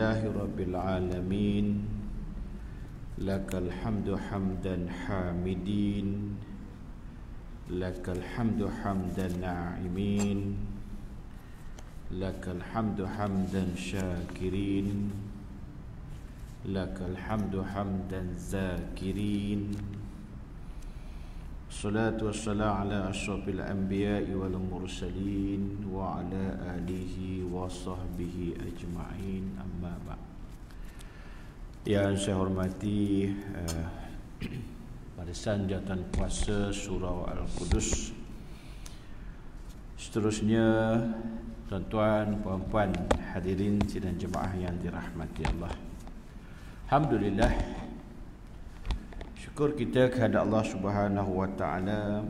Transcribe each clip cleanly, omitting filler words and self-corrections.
Alhamdulillahi Rabbil Alamin. Lakal hamdu hamdan hamidin, lakal hamdu hamdan na'imin, lakal hamdu hamdan syakirin, lakal hamdu hamdan zakirin. Salatu wassalamu ala asyrafil anbiya'i wal mursalin wa ala alihi wa sahbihi ajma'in, amma ba'd. Yang saya hormati barisan jawatan kuasa Surau Al-Qudus, seterusnya tuan-tuan, puan-puan, hadirin sidang jemaah yang dirahmati Allah. Alhamdulillah, syukur kita kepada Allah Subhanahu wa taala,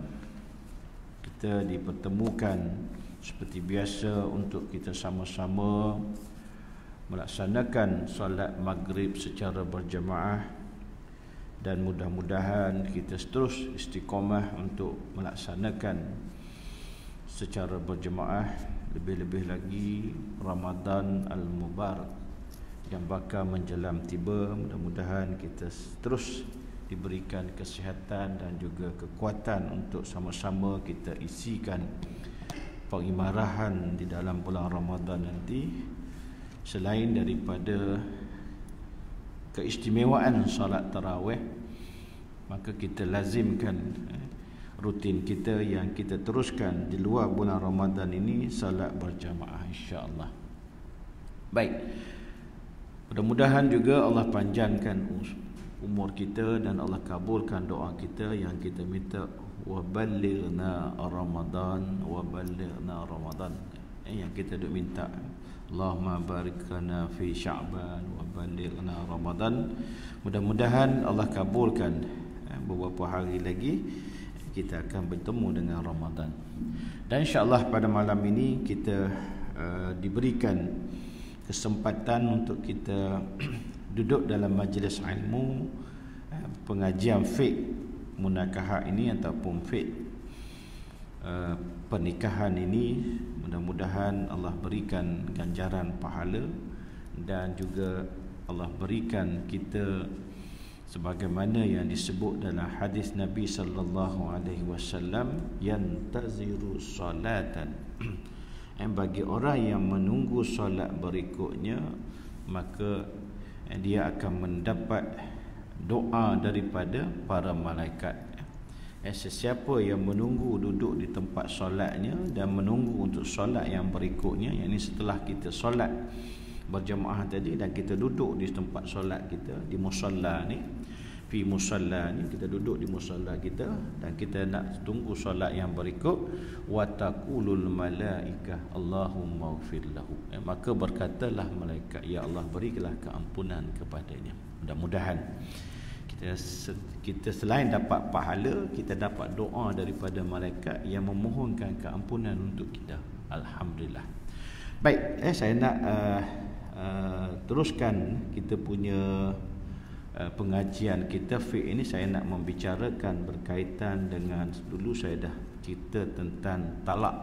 kita dipertemukan seperti biasa untuk kita sama-sama melaksanakan solat maghrib secara berjemaah, dan mudah-mudahan kita terus istiqamah untuk melaksanakan secara berjemaah, lebih-lebih lagi Ramadan Al-Mubarak yang bakal menjelam tiba. Mudah-mudahan kita terus diberikan kesihatan dan juga kekuatan untuk sama-sama kita isikan pengimarahan di dalam bulan Ramadan nanti. Selain daripada keistimewaan solat tarawih, maka kita lazimkan rutin kita yang kita teruskan di luar bulan Ramadan ini solat berjamaah, insya-Allah. Baik, mudah-mudahan juga Allah panjangkan umur kita dan Allah kabulkan doa kita yang kita minta, wa ballighna Ramadan, wa ballighna Ramadan, yang kita duk minta. Allahumma barik lana fi Sya'ban wa ballighna Ramadan. Mudah-mudahan Allah kabulkan. Beberapa hari lagi kita akan bertemu dengan Ramadan. Dan insya-Allah pada malam ini kita diberikan kesempatan untuk kita duduk dalam majlis ilmu, pengajian fiqh munakahat ini ataupun fiqh pernikahan ini. Mudah-mudahan Allah berikan ganjaran pahala dan juga Allah berikan kita sebagaimana yang disebut dalam hadis Nabi sallallahu alaihi wasallam, yantaziru salatan, bagi orang yang menunggu solat berikutnya, maka dia akan mendapat doa daripada para malaikat. Sesiapa yang menunggu duduk di tempat solatnya dan menunggu untuk solat yang berikutnya, yakni setelah kita solat berjemaah tadi dan kita duduk di tempat solat kita, di musalla ni, fi musalla ni, kita duduk di musalla kita dan kita nak tunggu solat yang berikut, wa taqulul malaikah Allahumma ighfir lahu, maka berkatalah malaikat, ya Allah berilah keampunan kepadanya. Mudah-mudahan kita selain dapat pahala, kita dapat doa daripada malaikat yang memohonkan keampunan untuk kita. Alhamdulillah. Baik, saya nak teruskan kita punya pengajian kita fiqh ini. Saya nak membicarakan berkaitan dengan, dulu saya dah cerita tentang talak,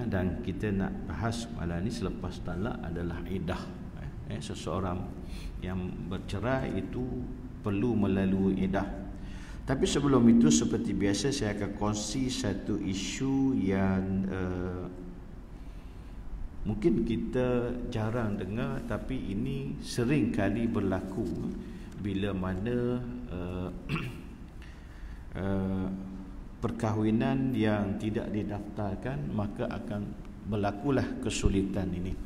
dan kita nak bahas malam ni selepas talak adalah iddah. Seseorang yang bercerai itu perlu melalui iddah. Tapi sebelum itu, seperti biasa, saya akan kongsi satu isu yang mungkin kita jarang dengar, tapi ini sering kali berlaku bila mana perkahwinan yang tidak didaftarkan, maka akan berlakulah kesulitan ini.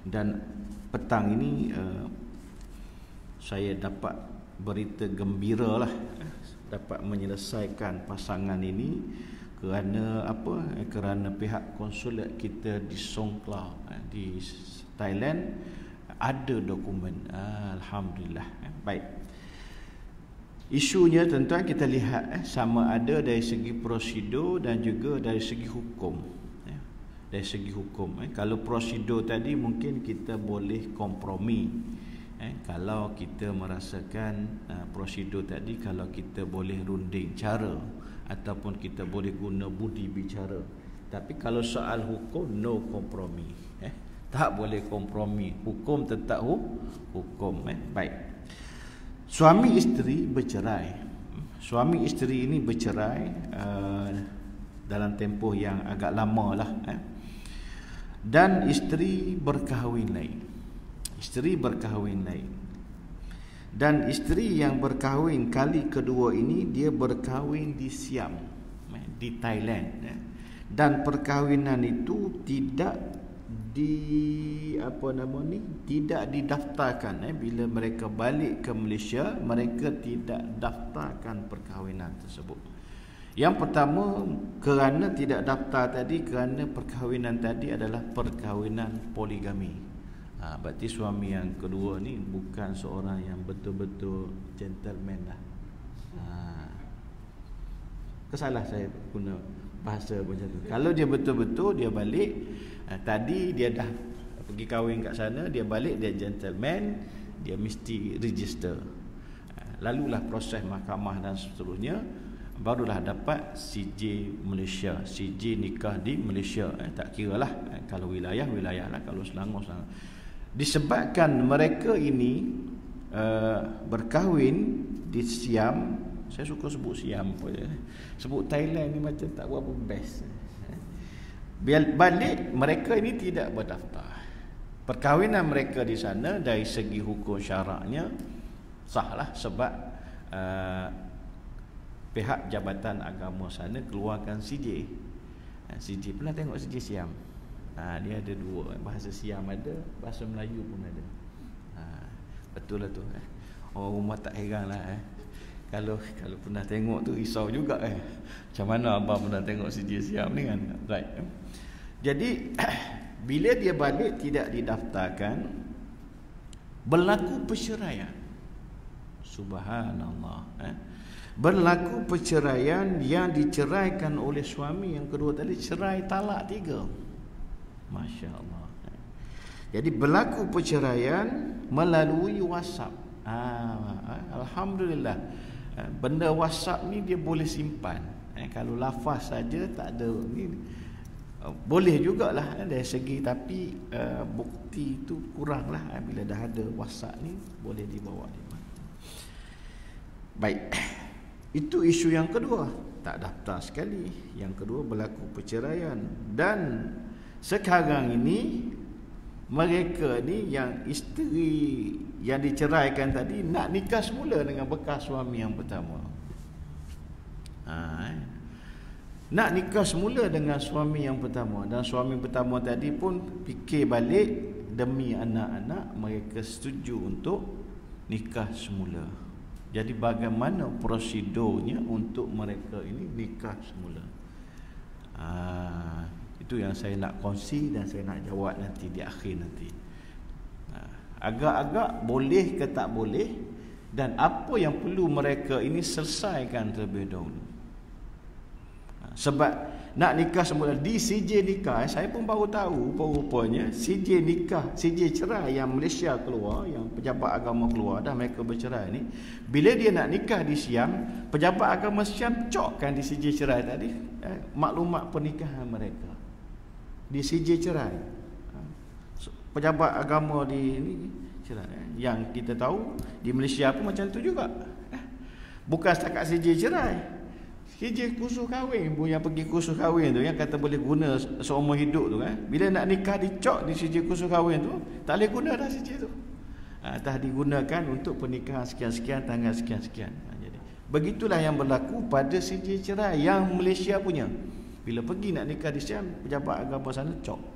Dan petang ini saya dapat berita gembira lah, dapat menyelesaikan pasangan ini. Kerana apa? Kerana pihak konsulat kita di Songkla di Thailand ada dokumen. Alhamdulillah. Baik, isunya tuan-tuan kita lihat sama ada dari segi prosedur dan juga dari segi hukum. Dari segi hukum, kalau prosedur tadi mungkin kita boleh kompromi. Kalau kita merasakan prosedur tadi, kalau kita boleh runding cara ataupun kita boleh guna budi bicara. Tapi kalau soal hukum, no kompromi. Tak boleh kompromi. Hukum tetap hukum. Baik. Suami isteri bercerai. Suami isteri ini bercerai dalam tempoh yang agak lama lah. Dan isteri berkahwin lain. Isteri berkahwin lain. Dan isteri yang berkahwin kali kedua ini, dia berkahwin di Siam, di Thailand. Dan perkahwinan itu tidak tidak didaftarkan. Bila mereka balik ke Malaysia, mereka tidak daftarkan perkahwinan tersebut. Yang pertama, kerana tidak daftar tadi, kerana perkahwinan tadi adalah perkahwinan poligami. Berarti suami yang kedua ni bukan seorang yang betul-betul gentleman lah. Kesalah saya guna bahasa macam tu. Kalau dia betul-betul dia balik, tadi dia dah pergi kahwin kat sana, dia balik, dia gentleman, dia mesti register. Lalulah proses mahkamah dan seterusnya, barulah dapat CJ Malaysia, CJ nikah di Malaysia. Tak kira lah, kalau wilayah lah, kalau Selangor. Disebabkan mereka ini berkahwin di Siam. Saya suka sebut Siam pun. Sebut Thailand ni macam tak berapa best. Biar balik, mereka ini tidak berdaftar. Perkahwinan mereka di sana dari segi hukum syaraknya sahlah, sebab pihak Jabatan Agama sana keluarkan CJ. CJ pernah tengok CJ Siam? Dia ada dua, bahasa Siam ada, bahasa Melayu pun ada. Betul lah tu. Orang rumah tak heran lah. Kalau pernah tengok tu risau juga. Macam mana abang pernah tengok CJ Siam ni kan? Right. Jadi bila dia balik tidak didaftarkan, berlaku perceraian. Subhanallah. Berlaku perceraian yang diceraikan oleh suami yang kedua tadi, cerai talak 3. Masya Allah. Jadi berlaku perceraian melalui WhatsApp. Alhamdulillah. Benda WhatsApp ni dia boleh simpan. Kalau lafaz saja tak ada ni, boleh jugalah dari segi, tapi bukti itu kurang lah. Bila dah ada WhatsApp ni boleh dibawa. Baik. Itu isu yang kedua, tak daftar sekali. Yang kedua berlaku perceraian. Dan sekarang ini mereka ni yang isteri yang diceraikan tadi nak nikah semula dengan bekas suami yang pertama. Nak nikah semula dengan suami yang pertama. Dan suami pertama tadi pun fikir balik, demi anak-anak mereka setuju untuk nikah semula. Jadi bagaimana prosedurnya untuk mereka ini nikah semula? Itu yang saya nak kongsi dan saya nak jawab nanti di akhir nanti. Agak-agak boleh ke tak boleh, dan apa yang perlu mereka ini selesaikan terlebih dahulu. Sebab nak nikah semula di CJ nikah, saya pun baru tahu rupanya CJ nikah, CJ cerai yang Malaysia keluar, yang pejabat agama keluar dah mereka bercerai ni, bila dia nak nikah di Siam, pejabat agama Siam cokkan di CJ cerai tadi maklumat pernikahan mereka di CJ cerai. Pejabat agama di ni cerai. Yang kita tahu di Malaysia pun macam tu juga. Bukan setakat CJ cerai, CJ kursus kahwin pun, yang pergi kursus kahwin tu, yang kata boleh guna seumur hidup tu kan, bila nak nikah dicok di CJ kursus kahwin tu, tak boleh guna dah CJ tu. Dah digunakan untuk pernikahan sekian-sekian, tanggal sekian-sekian. Jadi begitulah yang berlaku pada CJ cerai yang Malaysia punya. Bila pergi nak nikah di Siam, pejabat agama sana cok.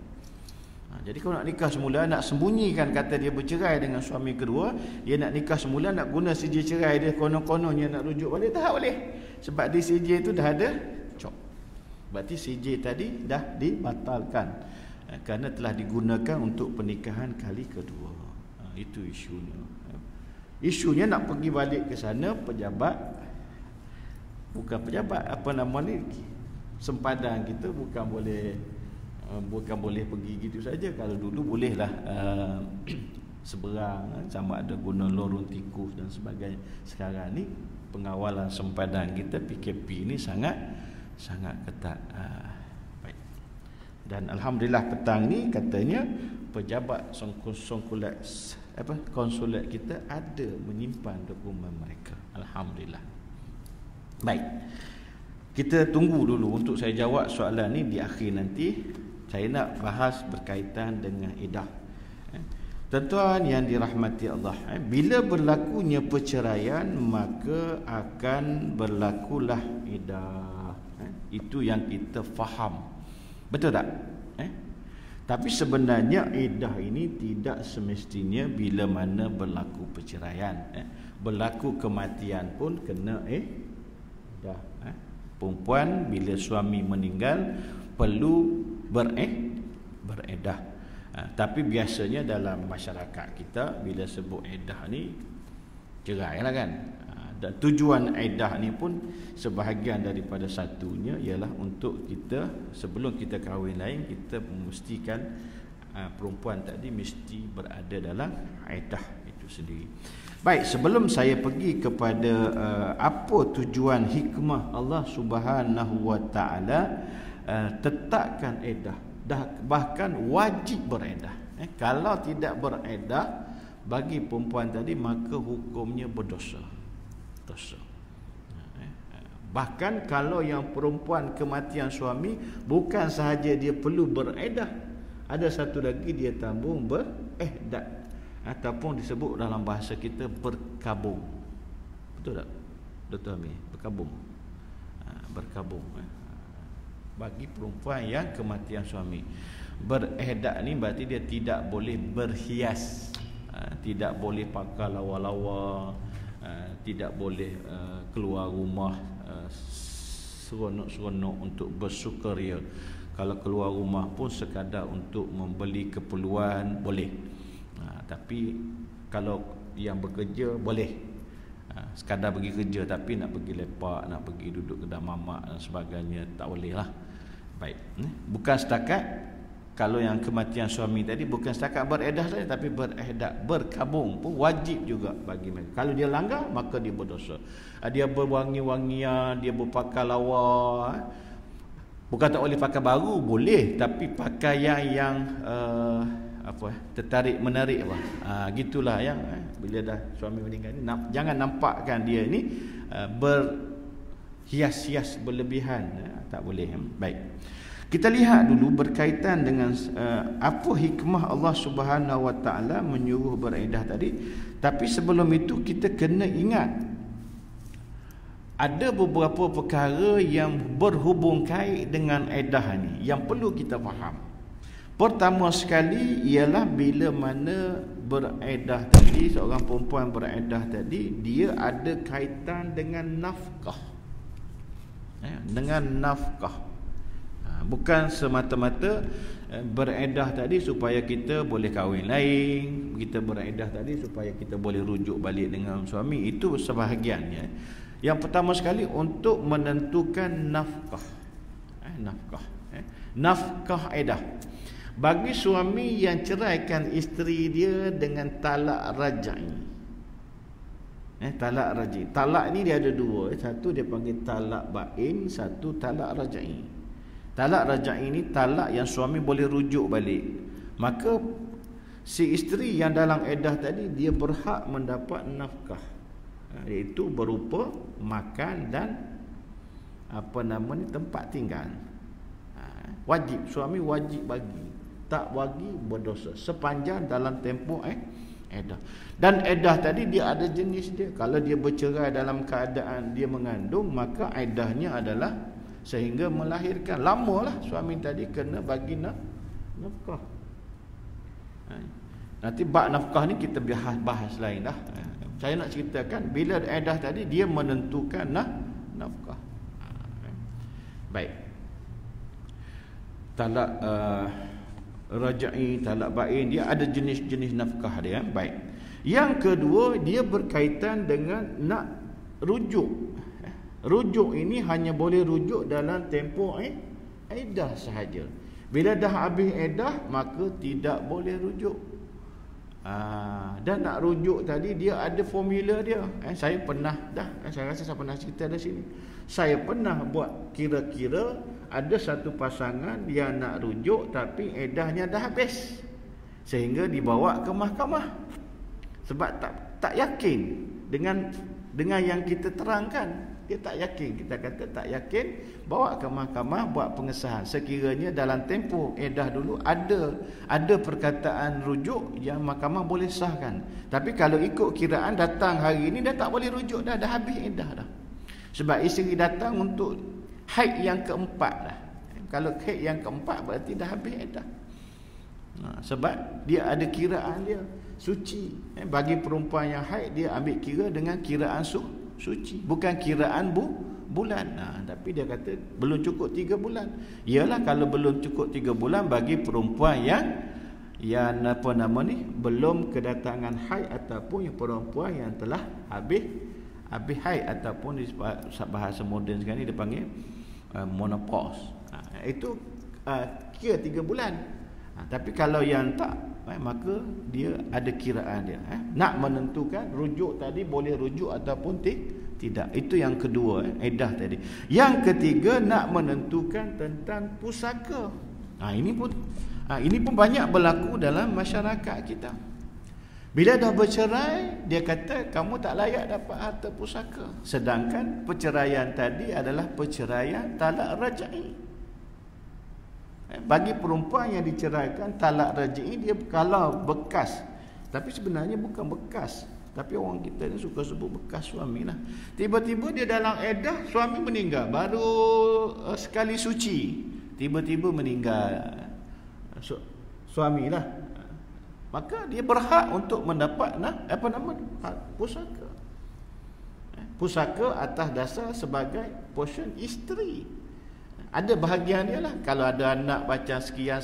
Jadi kalau nak nikah semula, nak sembunyikan kata dia bercerai dengan suami kedua, dia nak nikah semula, nak guna CJ cerai dia, konon-kononnya nak rujuk balik, tak boleh. Sebab di CJ itu dah ada cok. Berarti CJ tadi dah dibatalkan kerana telah digunakan untuk pernikahan kali kedua. Itu isunya. Isunya nak pergi balik ke sana, pejabat, bukan pejabat, apa nama ni, sempadan kita bukan boleh pergi gitu saja. Kalau dulu bolehlah seberang, sama ada guna lorong tikus dan sebagainya. Sekarang ni pengawalan sempadan kita PKP ni sangat ketat. Baik. Dan alhamdulillah petang ni katanya pejabat konsulat kita ada menyimpan dokumen mereka. Alhamdulillah. Baik. Kita tunggu dulu untuk saya jawab soalan ni di akhir nanti. Saya nak bahas berkaitan dengan iddah. Tuan-tuan yang dirahmati Allah, bila berlakunya perceraian maka akan berlakulah iddah. Itu yang kita faham. Betul tak? Tapi sebenarnya iddah ini tidak semestinya bila mana berlaku perceraian. Berlaku kematian pun kena iddah. Perempuan bila suami meninggal perlu bereddah. Tapi biasanya dalam masyarakat kita bila sebut iddah ni cerai lah kan. Dan tujuan iddah ni pun sebahagian daripada satunya ialah untuk kita sebelum kita kahwin lain kita memastikan perempuan tadi mesti berada dalam iddah itu sendiri. Baik, sebelum saya pergi kepada apa tujuan hikmah Allah Subhanahu Wa Taala tetapkan iddah, bahkan wajib bereddah. Kalau tidak bereddah bagi perempuan tadi maka hukumnya berdosa. Bahkan kalau yang perempuan kematian suami bukan sahaja dia perlu bereddah, ada satu lagi dia tambung beredah ataupun disebut dalam bahasa kita berkabung. Betul tak? Dr. Amir, berkabung. Berkabung bagi perempuan yang kematian suami. Beredah ni berarti dia tidak boleh berhias, tidak boleh pakai lawa-lawa, tidak boleh keluar rumah seronok-seronok untuk bersukaria. Kalau keluar rumah pun sekadar untuk membeli keperluan boleh. Tapi kalau yang bekerja boleh, sekadar pergi kerja, tapi nak pergi lepak, nak pergi duduk kedai mamak dan sebagainya tak boleh lah. Baik, bukan setakat kalau yang kematian suami tadi bukan setakat bereddah saja, tapi bereddah, berkabung pun wajib juga bagi mereka. Kalau dia langgar maka dia berdosa. Dia berwangi-wangian, dia berpakai lawa. Bukan tak boleh pakai baru, boleh, tapi pakaian yang tertarik menarik apa. Gitulah yang bila dah suami meninggal ni jangan nampakkan dia ni berhias-hias berlebihan, tak boleh. Baik. Kita lihat dulu berkaitan dengan apa hikmah Allah Subhanahu Wa Taala menyuruh bereddah tadi. Tapi sebelum itu kita kena ingat ada beberapa perkara yang berhubung kait dengan iddah ni yang perlu kita faham. Pertama sekali ialah bila mana bereddah tadi, seorang perempuan bereddah tadi, dia ada kaitan dengan nafkah. Dengan nafkah. Bukan semata-mata bereddah tadi supaya kita boleh kahwin lain, kita bereddah tadi supaya kita boleh rujuk balik dengan suami, itu sebahagiannya. Yang pertama sekali untuk menentukan nafkah. Nafkah iddah. Bagi suami yang ceraikan isteri dia dengan talak raj'i. Talak raj'i. Talak ni dia ada dua. Satu dia panggil talak bain, satu talak raj'i. Talak raj'i ini talak yang suami boleh rujuk balik. Maka si isteri yang dalam iddah tadi dia berhak mendapat nafkah, iaitu berupa makan dan tempat tinggal. Wajib, suami wajib bagi. Tak bagi berdosa sepanjang dalam tempoh iddah. Dan iddah tadi dia ada jenis dia. Kalau dia bercerai dalam keadaan dia mengandung, maka iddahnya adalah sehingga melahirkan. Lamalah suami tadi kena bagi nafkah. Nanti bab nafkah ni kita bahas lain dah. Saya nak ceritakan bila iddah tadi dia menentukan nafkah. Baik. Talak raj'i, talak bain, dia ada jenis-jenis nafkah dia. Baik. Yang kedua, dia berkaitan dengan nak rujuk. Rujuk ini hanya boleh rujuk dalam tempoh iddah sahaja. Bila dah habis iddah maka tidak boleh rujuk. Dan nak rujuk tadi dia ada formula dia. Saya pernah dah, saya rasa saya pernah cerita di sini. Saya pernah buat kira-kira ada satu pasangan yang nak rujuk tapi eddahnya dah habis. Sehingga dibawa ke mahkamah. Sebab tak yakin dengan yang kita terangkan. Dia tak yakin, kita kata tak yakin, bawa ke mahkamah buat pengesahan. Sekiranya dalam tempoh edah dulu ada perkataan rujuk yang mahkamah boleh sahkan. Tapi kalau ikut kiraan datang hari ini dah tak boleh rujuk dah habis edah dah. Sebab isteri datang untuk haid yang keempat dah. Kalau haid yang keempat berarti dah habis edah. Sebab dia ada kiraan dia suci. Bagi perempuan yang haid dia ambil kira dengan kiraan suci, bukan kiraan bulan. Tapi dia kata belum cukup 3 bulan. Iyalah, kalau belum cukup 3 bulan bagi perempuan yang belum kedatangan haid, ataupun yang perempuan yang telah habis haid, ataupun di bahasa moden sekarang ni dia panggil menopause. Itu kira 3 bulan. Tapi kalau yang tak, maka dia ada kiraan dia. Nak menentukan rujuk tadi boleh rujuk ataupun tidak. Itu yang kedua, edah tadi. Yang ketiga, nak menentukan tentang pusaka. Ini pun banyak berlaku dalam masyarakat kita. Bila dah bercerai, dia kata kamu tak layak dapat harta pusaka. Sedangkan perceraian tadi adalah perceraian talak raj'i. Bagi perempuan yang diceraikan talak raj'i, dia kalau bekas, tapi sebenarnya bukan bekas, tapi orang kita ni suka sebut bekas suami lah. Tiba-tiba dia dalam edah, suami meninggal, baru sekali suci tiba-tiba meninggal suami lah, maka dia berhak untuk mendapat pusaka atas dasar sebagai portion isteri. Ada bahagian dia lah. Kalau ada anak baca sekian,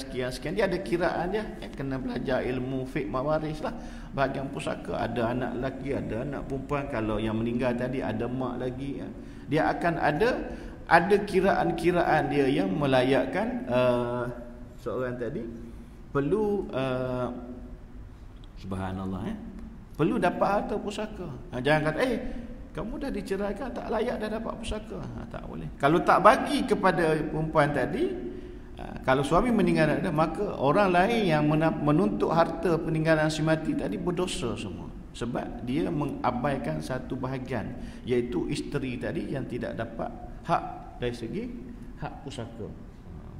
dia ada kiraan dia. Kena belajar ilmu fiqh mawaris lah. Bahagian pusaka, ada anak lelaki, ada anak perempuan. Kalau yang meninggal tadi ada mak lagi. Dia akan ada kiraan-kiraan dia yang melayakkan seorang tadi perlu subhanallah, perlu dapat harta pusaka. Jangan kata kamu dah diceraikan, tak layak dah dapat pusaka. Tak boleh. Kalau tak bagi kepada perempuan tadi, kalau suami meninggal, maka orang lain yang menuntut harta peninggalan si mati tadi berdosa semua. Sebab dia mengabaikan satu bahagian, iaitu isteri tadi yang tidak dapat hak dari segi hak pusaka.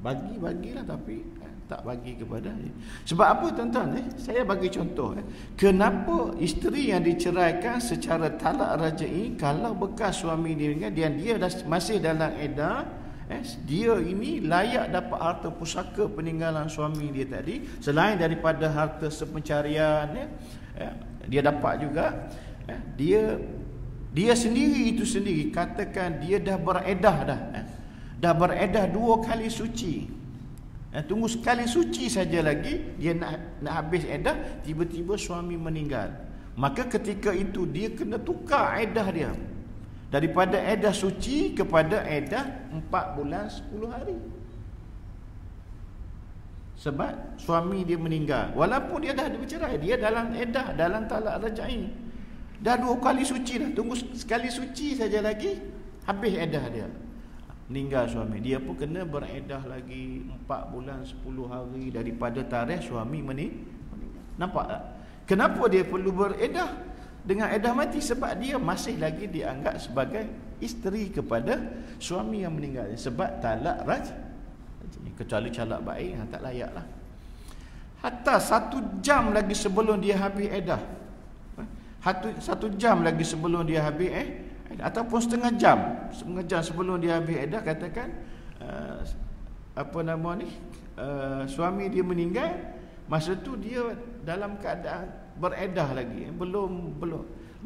Bagilah tapi tak bagi kepada dia. Sebab apa tuan-tuan? Saya bagi contoh. Kenapa isteri yang diceraikan secara talak raj'i, kalau bekas suami dia meninggal dan dia masih dalam edah, dia ini layak dapat harta pusaka peninggalan suami dia tadi, selain daripada harta sepencarian, dia dapat juga dia sendiri katakan dia dah beredah dah beredah 2 kali suci. Tunggu sekali suci saja lagi, dia nak habis edah, tiba-tiba suami meninggal. Maka ketika itu dia kena tukar edah dia daripada edah suci kepada edah 4 bulan 10 hari. Sebab suami dia meninggal, walaupun dia dah bercerai, dia dalam edah, dalam talak raj'i. Dah 2 kali suci dah, tunggu sekali suci saja lagi, habis edah dia. Meninggal suami, dia pun kena beredah lagi 4 bulan 10 hari daripada tarikh suami meninggal. Nampak tak? Kenapa dia perlu beredah dengan edah mati? Sebab dia masih lagi dianggap sebagai isteri kepada suami yang meninggal. Sebab talak kecuali talak baik, tak layak lah. Hatta 1 jam lagi sebelum dia habis edah, 1 jam lagi sebelum dia habis ataupun setengah jam sebelum dia habis edah, katakan suami dia meninggal, masa tu dia dalam keadaan beredah lagi, belum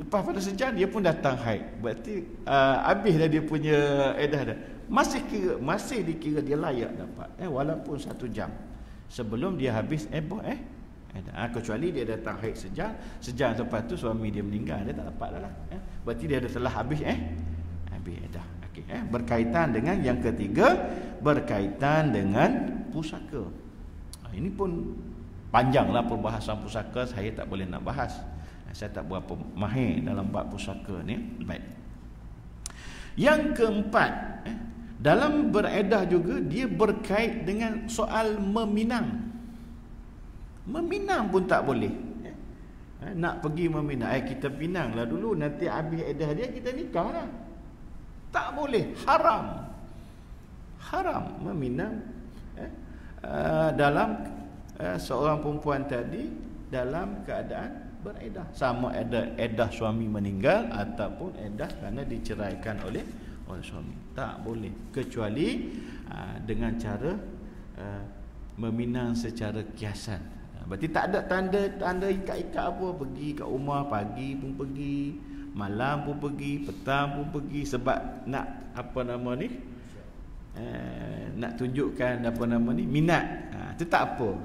lepas pada sejam dia pun datang haid, berarti habis dah dia punya edah dah, masih dikira dia layak dapat walaupun 1 jam sebelum dia habis kecuali dia datang haid sejam lepas tu suami dia meninggal, dia tak dapat lah. Berarti dia telah habis edah. Okey, berkaitan dengan yang ketiga, berkaitan dengan pusaka. Ini pun panjanglah perbahasan pusaka, saya tak boleh nak bahas. Saya tak berapa mahir dalam bab pusaka ni. Baik. Yang keempat, dalam beredah juga dia berkait dengan soal meminang. Meminang pun tak boleh. Nak pergi meminang, kita pinanglah dulu, nanti habis edah dia kita nikah lah. Tak boleh, haram. Haram meminang dalam seorang perempuan tadi dalam keadaan beredah, sama edah suami meninggal ataupun edah kerana diceraikan oleh suami. Tak boleh, kecuali dengan cara meminang secara kiasan. Berarti tak ada tanda ikat-ikat apa, pergi kat rumah pagi pun pergi, malam pun pergi, petang pun pergi, sebab nak apa nama ni, nak tunjukkan apa nama ni, minat. Itu tak apa.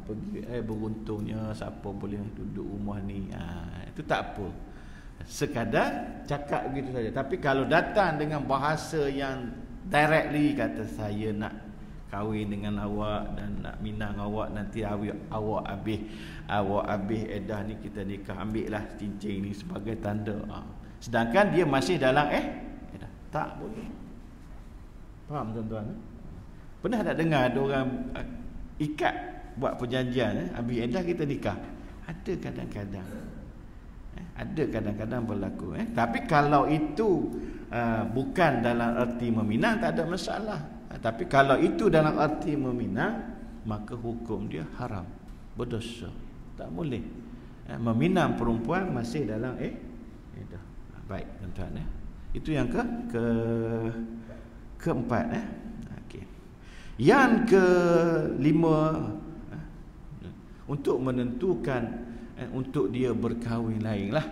Pergi beruntungnya siapa boleh duduk rumah ni, itu tak apa, sekadar cakap begitu saja. Tapi kalau datang dengan bahasa yang directly, kata saya nak kahwin dengan awak dan nak minang awak, nanti awak habis edah ni kita nikah, ambil lah cincin ni sebagai tanda, sedangkan dia masih dalam edah, tak boleh. Faham tuan-tuan? Pernah tak dengar ada orang ikat buat perjanjian, habis edah kita nikah? Ada kadang-kadang, ada kadang-kadang berlaku. Tapi kalau itu bukan dalam erti meminang, tak ada masalah. Tapi kalau itu dalam erti meminang, maka hukum dia haram, berdosa, tak boleh. Meminang perempuan masih dalam edah. Baik tuan-tuan, itu yang keempat. Okey. Yang kelima, untuk menentukan untuk dia berkahwin lain lah,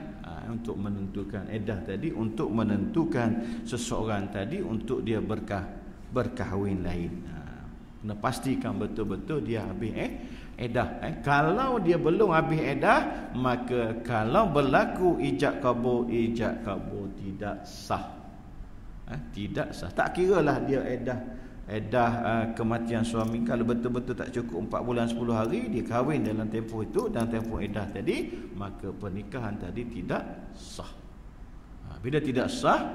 untuk menentukan edah tadi, untuk menentukan seseorang tadi untuk dia berkahwin lain. Kena pastikan betul-betul dia habis edah. Kalau dia belum habis edah, maka kalau berlaku ijab kabul tidak sah. Tidak sah. Tak kiralah dia edah kematian suami, kalau betul-betul tak cukup 4 bulan 10 hari, dia kahwin dalam tempoh itu, dalam tempoh edah tadi, maka pernikahan tadi tidak sah. Bila tidak sah,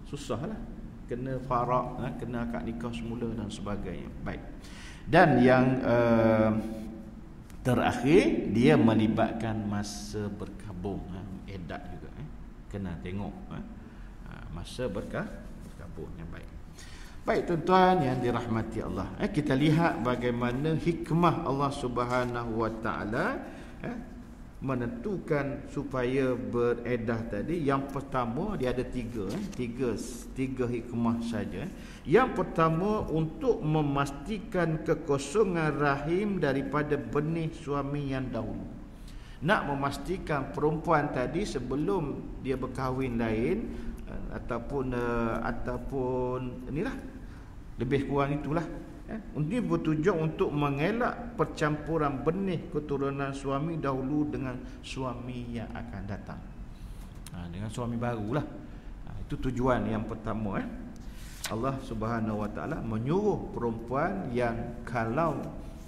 susahlah, kena farak, kena akad nikah semula dan sebagainya. Baik. Dan yang terakhir, dia melibatkan masa berkabung, edah juga, kena tengok masa berkabungnya. Baik tuan-tuan yang dirahmati Allah, kita lihat bagaimana hikmah Allah Subhanahu wa taala menentukan supaya beredah tadi. Yang pertama, dia ada tiga hikmah saja. Yang pertama, untuk memastikan kekosongan rahim daripada benih suami yang dahulu. Nak memastikan perempuan tadi sebelum dia berkahwin lain, ataupun inilah, lebih kurang itulah, ini bertujuan untuk mengelak percampuran benih keturunan suami dahulu dengan suami yang akan datang, dengan suami barulah. Itu tujuan yang pertama. Allah Subhanahu wa taala menyuruh perempuan yang kalau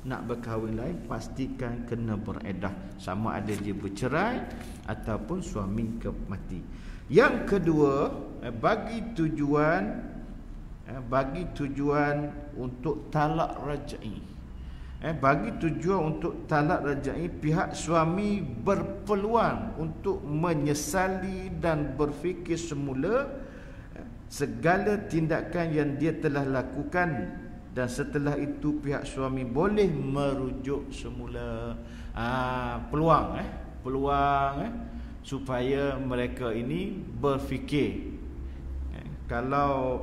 nak berkahwin lain, pastikan kena beredah, sama ada dia bercerai ataupun suami mati. Yang kedua, bagi tujuan untuk talak raj'i. Bagi tujuan untuk talak raj'i, pihak suami berpeluang untuk menyesali dan berfikir semula segala tindakan yang dia telah lakukan, dan setelah itu pihak suami boleh merujuk semula. Peluang supaya mereka ini berfikir. Kalau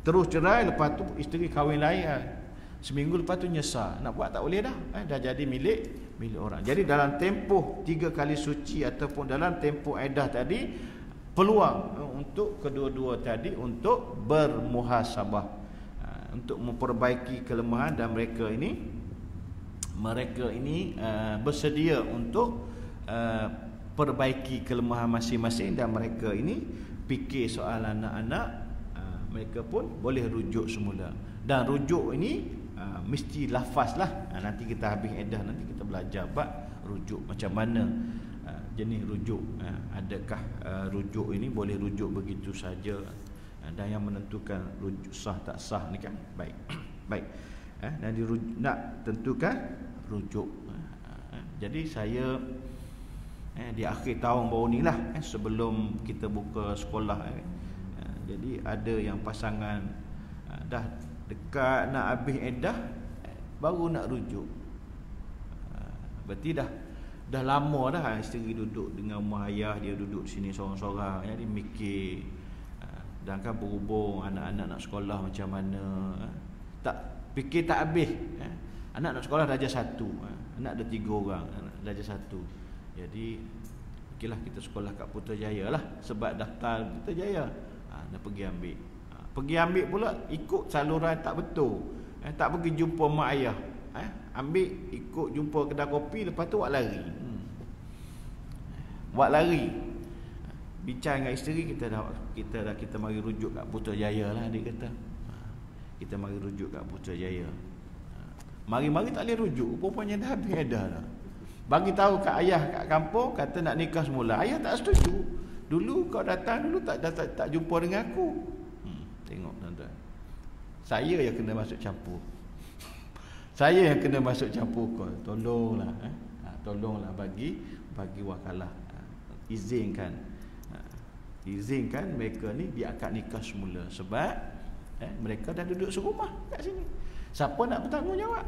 terus cerai, lepas tu isteri kahwin lain, seminggu lepas tu nyesal, nak buat tak boleh dah, dah jadi milik orang. Jadi dalam tempoh 3 kali suci ataupun dalam tempoh edah tadi, peluang untuk kedua-dua tadi untuk bermuhasabah, untuk memperbaiki kelemahan, dan mereka ini bersedia untuk perbaiki kelemahan masing-masing, dan mereka ini fikir soal anak-anak, mereka pun boleh rujuk semula. Dan rujuk ini mesti lafaz lah. Nanti kita habis edah, nanti kita belajar bab rujuk macam mana jenis rujuk. Adakah rujuk ini boleh rujuk begitu saja, dan yang menentukan rujuk sah tak sah ni kan. Baik. Baik. Dan nak tentukan rujuk. Jadi saya di akhir tahun baru ni lah, sebelum kita buka sekolah, jadi ada yang pasangan dah dekat nak habis edah, baru nak rujuk. Berarti dah lama dah isteri duduk dengan rumah ayah, dia duduk sini seorang-seorang, jadi mikir, dan kan berhubung anak-anak nak sekolah macam mana, tak fikir tak habis. Anak nak sekolah darjah 1, anak ada 3 orang, darjah 1. Jadi okeylah, kita sekolah kat Putrajaya lah, sebab daftar Putrajaya. Dah pergi ambil. Pergi ambil pula ikut saluran tak betul. Tak pergi jumpa mak ayah. Ambil ikut jumpa kedai kopi, lepas tu buat lari. Buat lari. Bincang dengan isteri, kita mari rujuk kat Putrajaya lah, dia kata. Kita mari rujuk kat Putrajaya. Mari-mari tak boleh rujuk, rupanya dah habis dah. Bagi tahu kat ayah kat kampung, kata nak nikah semula. Ayah tak setuju. Dulu kau datang dulu tak jumpa dengan aku. Tengok tuan-tuan. Saya yang kena masuk campur. Saya yang kena masuk campur kau. Tolonglah, tolonglah bagi wakalah. Izinkan mereka ni dia akan nikah semula, sebab mereka dah duduk serumah kat sini. Siapa nak bertanggungjawab?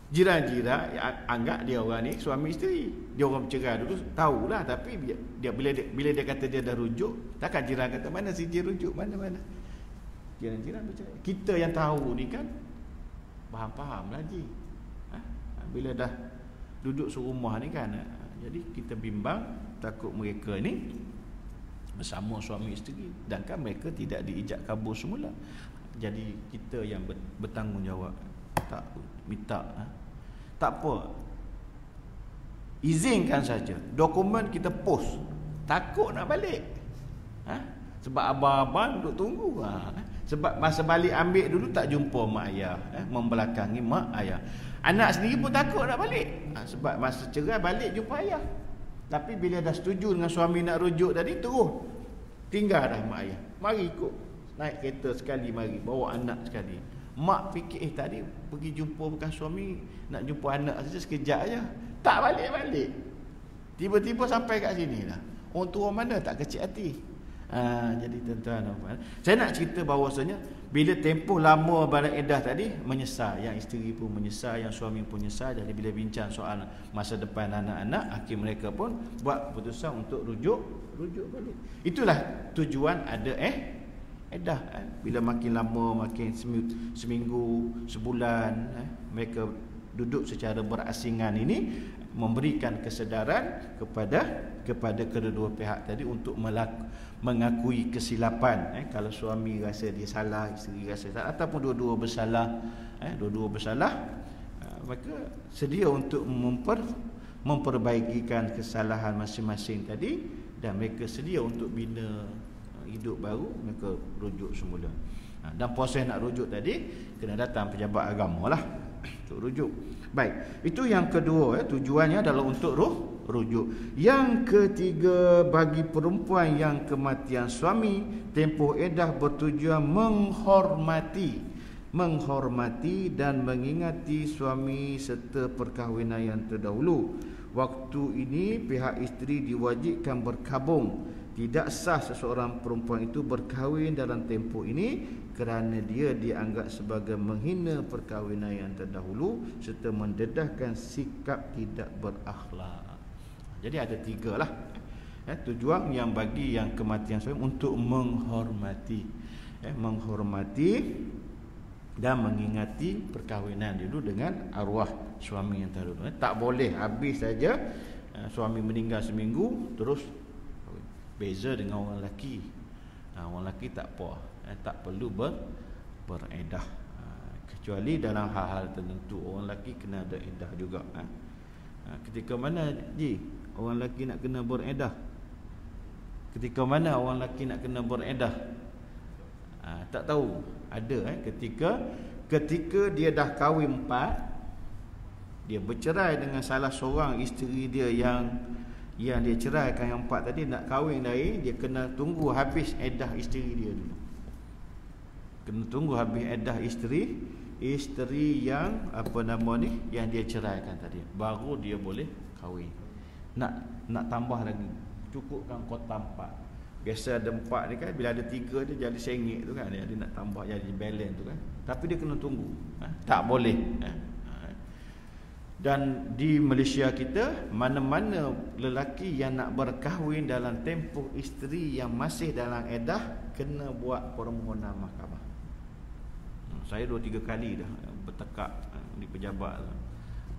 Jiran-jiran anggap dia orang ni suami isteri. Dia orang bercerai dulu, tahulah, tapi dia bila dia kata dia dah rujuk, takkan jiran kata mana si dia rujuk, mana-mana. Jiran-jiran bercerai. Kita yang tahu ni kan faham-faham lagi. Bila dah duduk serumah ni kan, jadi kita bimbang, takut mereka ni bersama suami isteri, dan kan mereka tidak diijab kabul semula. Jadi kita yang bertanggungjawab. Tak minta, tak apa, izinkan saja. Dokumen kita post, takut nak balik. Sebab abang-abang duduk tunggu. Sebab masa balik ambil dulu tak jumpa mak ayah, membelakangi mak ayah. Anak sendiri pun takut nak balik, sebab masa cerai balik jumpa ayah. Tapi bila dah setuju dengan suami nak rujuk tadi, terus tinggal dah mak ayah. Mari ikut, naik kereta sekali, mari bawa anak sekali. Mak fikir tadi pergi jumpa bukan suami, nak jumpa anak saja sekejap aja, tak balik-balik. Tiba-tiba sampai kat sini lah. Orang tua mana tak kecil hati. Jadi tuan-tuan, saya nak cerita bahawasanya bila tempoh lama balik edah tadi, menyesal, yang isteri pun menyesal, yang suami pun menyesal. Jadi bila bincang soal masa depan anak-anak, akhir mereka pun buat keputusan untuk rujuk balik. Itulah tujuan ada edah. Bila makin lama, makin seminggu, sebulan, mereka duduk secara berasingan ini, memberikan kesedaran kepada kedua-dua pihak tadi untuk mengakui kesilapan. Kalau suami rasa dia salah, isteri rasa salah, ataupun dua-dua bersalah, maka sedia untuk memperbaikikan kesalahan masing-masing tadi, dan mereka sedia untuk bina hidup baru, mereka rujuk semula. Dan proses nak rujuk tadi kena datang pejabat agama lah untuk rujuk. Baik, itu yang kedua, tujuannya adalah untuk rujuk. Yang ketiga, bagi perempuan yang kematian suami, tempoh edah bertujuan menghormati dan mengingati suami serta perkahwinan yang terdahulu. Waktu ini pihak isteri diwajibkan berkabung. Tidak sah seseorang perempuan itu berkahwin dalam tempoh ini kerana dia dianggap sebagai menghina perkahwinan yang terdahulu serta mendedahkan sikap tidak berakhlak. Jadi ada 3 lah tujuan yang bagi yang kematian suami, untuk menghormati dan mengingati perkahwinan dulu dengan arwah suami yang terdahulu. Tak boleh habis saja suami meninggal seminggu terus beza dengan orang lelaki. Orang lelaki tak apa, tak perlu beredah, kecuali dalam hal-hal tertentu. Orang lelaki kena ada edah juga. Ketika mana orang lelaki nak kena beredah? Ketika mana orang lelaki nak kena beredah? Tak tahu. Ada ketika dia dah kahwin 4, dia bercerai dengan salah seorang isteri dia yang dia ceraikan yang 4 tadi, nak kahwin lagi, dia kena tunggu habis iddah isteri dia dulu. Kena tunggu habis iddah isteri yang yang dia ceraikan tadi, baru dia boleh kahwin. Nak tambah lagi, cukupkan kota 4. Biasa ada 4 ni kan, bila ada 3 dia jadi sengit tu kan, dia nak tambah jadi balance tu kan. Tapi dia kena tunggu, tak boleh. Dan di Malaysia kita, mana-mana lelaki yang nak berkahwin dalam tempoh isteri yang masih dalam iddah, kena buat permohonan mahkamah. Saya 2-3 kali dah bertekak di pejabat.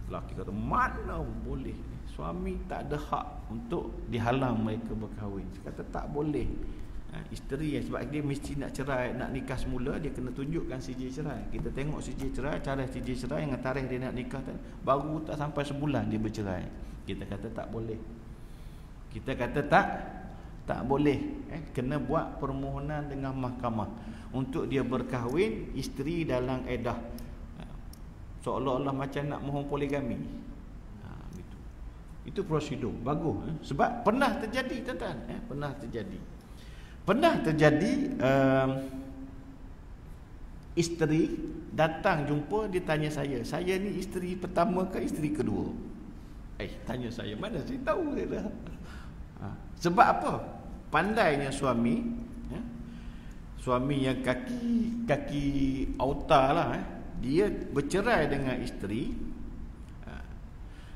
Lelaki kata, mana boleh, suami tak ada hak untuk dihalang mereka berkahwin. Saya kata tak boleh. Isteri yang, sebab dia mesti nak cerai, nak nikah semula, dia kena tunjukkan CJ cerai. Kita tengok CJ cerai, tarikh CJ cerai dengan tarikh dia nak nikah tadi, baru tak sampai sebulan dia bercerai. Kita kata tak boleh. Kita kata tak boleh. Kena buat permohonan dengan mahkamah untuk dia berkahwin isteri dalam iddah. Seolah-olah macam nak mohon poligami. Itu prosedur bagus. Sebab pernah terjadi, tuan-tuan. Pernah terjadi isteri datang jumpa, dia tanya saya ni isteri pertama ke isteri kedua? Tanya saya, mana saya tahu dia dah. Sebab apa? Pandainya suami yang kaki auta lah, dia bercerai dengan isteri.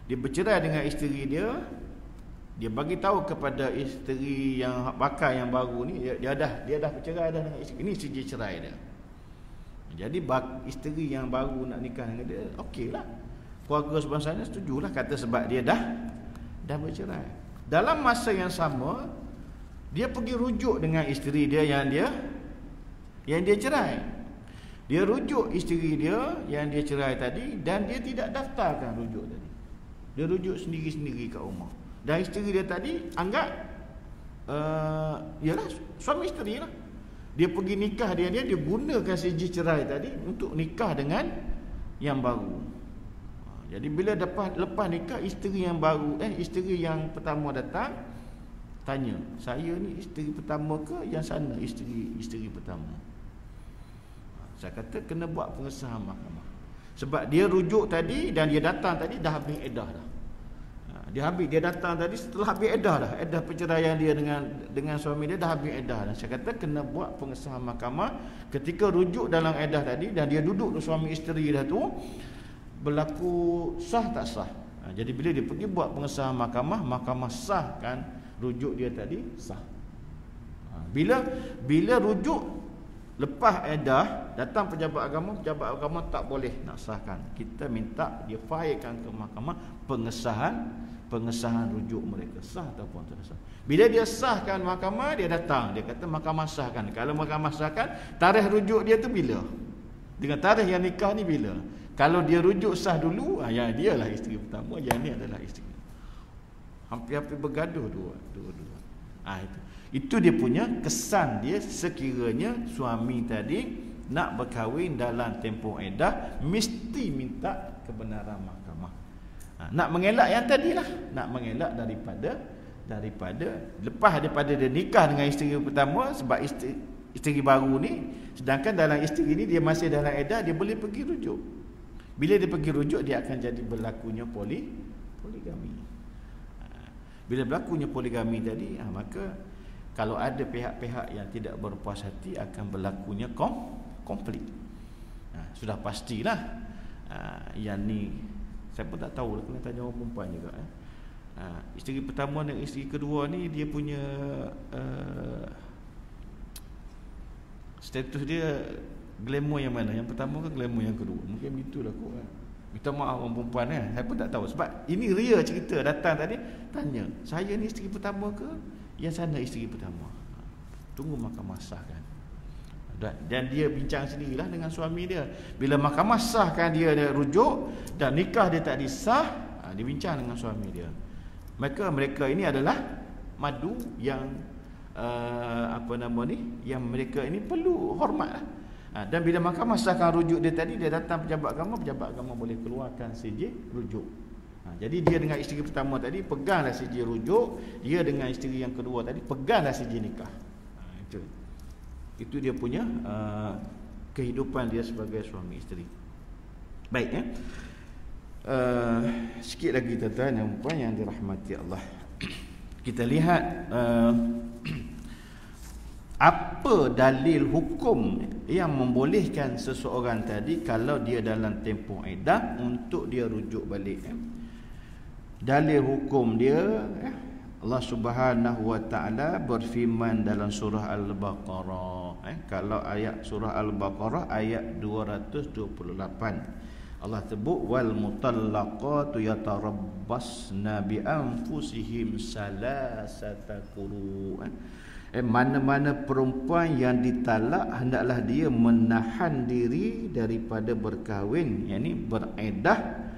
Dia bercerai dengan isteri dia bagi tahu kepada isteri yang bakal yang baru ni, dia dah bercerai dah dengan isteri. Ini CJ cerai dia. Jadi isteri yang baru nak nikah dengan dia, okeylah. Keluarga sebelah sana setujulah, kata sebab dia dah bercerai. Dalam masa yang sama, dia pergi rujuk dengan isteri dia yang dia cerai. Dia rujuk isteri dia yang dia cerai tadi, dan dia tidak daftarkan rujuk tadi. Dia rujuk sendiri-sendiri kat rumah. Dan isteri dia tadi anggap yalah suami isteri lah. Dia pergi nikah dia gunakan CJ cerai tadi untuk nikah dengan yang baru. Jadi bila lepas nikah, isteri yang baru isteri yang pertama datang tanya, saya ni isteri pertama ke yang sana isteri pertama? Saya kata kena buat pengesahan mahkamah. Sebab dia rujuk tadi dan dia datang tadi dah habis iddah dah. Dia datang tadi setelah habis iddah dah. Iddah perceraian dia dengan suami dia dah habis iddah dah. Saya kata kena buat pengesahan mahkamah ketika rujuk dalam iddah tadi, dan dia duduk suami isteri dah tu, berlaku sah tak sah. Jadi bila dia pergi buat pengesahan mahkamah sahkan rujuk dia tadi sah. Bila rujuk lepas iddah, datang pejabat agama tak boleh nak sahkan. Kita minta dia failkan ke mahkamah pengesahan rujuk mereka, sah ataupun tidak sah. Bila dia sahkan mahkamah, dia datang, dia kata mahkamah sahkan. Kalau mahkamah sahkan, tarikh rujuk dia tu bila? Dengan tarikh yang nikah ni bila? Kalau dia rujuk sah dulu, yang dia lah isteri pertama, yang ni adalah isteri. Hampir-hampir bergaduh dua-dua. Itu dia punya kesan dia sekiranya suami tadi nak berkahwin dalam tempoh iddah, mesti minta kebenaran mahkamah. Nak mengelak yang tadilah, nak mengelak daripada lepas daripada dia nikah dengan isteri pertama, sebab isteri baru ni, sedangkan dalam isteri ni dia masih dalam iddah, dia boleh pergi rujuk. Bila dia pergi rujuk, dia akan jadi berlakunya poligami. Bila berlakunya poligami tadi, maka kalau ada pihak-pihak yang tidak berpuas hati, akan berlakunya konflik. Sudah pastilah. Yang ni saya pun tak tahu, kena tanya orang perempuan juga. Isteri pertama dan isteri kedua ni, dia punya status dia glamour yang mana? Yang pertama ke glamour yang kedua? Mungkin begitulah kot. Minta maaf orang perempuan kan. Saya pun tak tahu. Sebab ini real cerita, datang tadi tanya, saya ni isteri pertama ke yang sana isteri pertama? Tunggu mahkamah sahkan. Dan dia bincang sendirilah dengan suami dia. Bila mahkamah sahkan dia rujuk dan nikah dia tak disah, dia bincang dengan suami dia. Mereka ini adalah madu yang apa nama ni, yang mereka ini perlu hormat lah. Dan bila mahkamah sahkan rujuk dia tadi, dia datang pejabat agama boleh keluarkan sijil rujuk. Jadi dia dengan isteri pertama tadi peganglah sijil rujuk, dia dengan isteri yang kedua tadi peganglah sijil nikah. Itu dia punya kehidupan dia sebagai suami isteri. Baik, sikit lagi tuan-tuan dan puan yang dirahmati Allah. Kita lihat apa dalil hukum yang membolehkan seseorang tadi kalau dia dalam tempoh iddah untuk dia rujuk balik. Dalil hukum dia, Allah Subhanahu wa taala berfirman dalam surah Al-Baqarah. Kalau ayat surah Al-Baqarah ayat 228. Allah sebut wal mutallaqatu yatarabbasna bi anfusihim salasata quru. Mana-mana perempuan yang ditalak hendaklah dia menahan diri daripada berkahwin, yakni beriddah,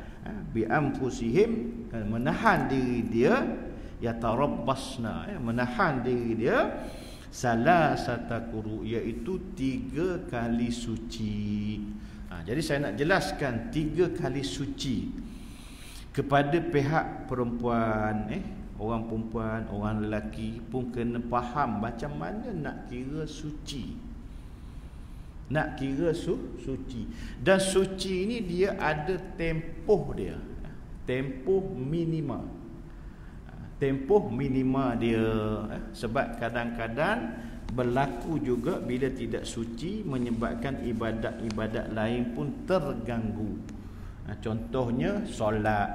bi anfusihim, menahan diri dia, yatarabbasna, menahan diri dia salasata quru, iaitu 3 kali suci. Jadi saya nak jelaskan 3 kali suci kepada pihak perempuan. Orang perempuan, orang lelaki pun kena faham macam mana nak kira suci. Nak kira suci. Dan suci ini dia ada tempoh dia. Tempoh minima. Tempoh minima dia. Sebab kadang-kadang berlaku juga bila tidak suci menyebabkan ibadat-ibadat lain pun terganggu. Contohnya solat,